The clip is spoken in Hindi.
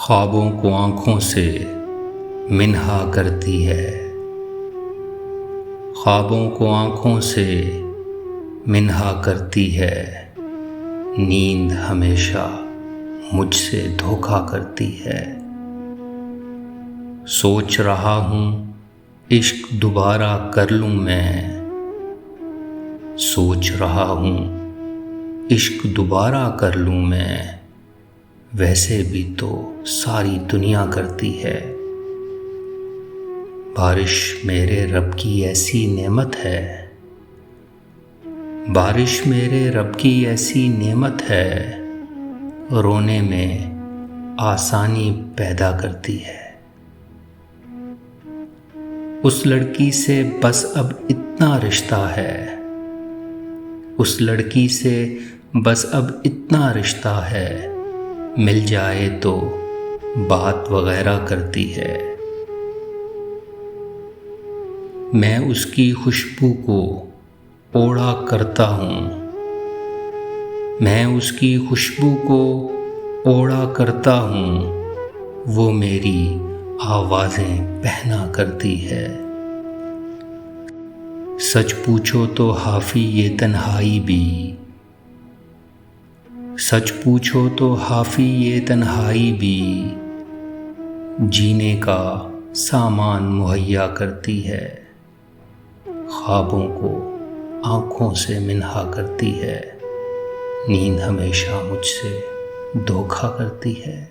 ख्वाबों को आँखों से मिन्हा करती है। ख्वाबों को आँखों से मिन्हा करती है। नींद हमेशा मुझसे धोखा करती है। सोच रहा हूँ इश्क दोबारा कर लूँ मैं। सोच रहा हूँ इश्क दोबारा कर लूँ मैं। वैसे भी तो सारी दुनिया करती है। बारिश मेरे रब की ऐसी नेमत है। बारिश मेरे रब की ऐसी नेमत है। रोने में आसानी पैदा करती है। उस लड़की से बस अब इतना रिश्ता है। उस लड़की से बस अब इतना रिश्ता है। मिल जाए तो बात वगैरह करती है। मैं उसकी खुशबू को ओढ़ा करता हूँ। मैं उसकी खुशबू को ओढ़ा करता हूँ। वो मेरी आवाज़ें पहना करती है। सच पूछो तो हाफी ये तन्हाई भी। सच पूछो तो हाफी ये तन्हाई भी जीने का सामान मुहैया करती है। ख्वाबों को आँखों से मिन्हा करती है। नींद हमेशा मुझसे धोखा करती है।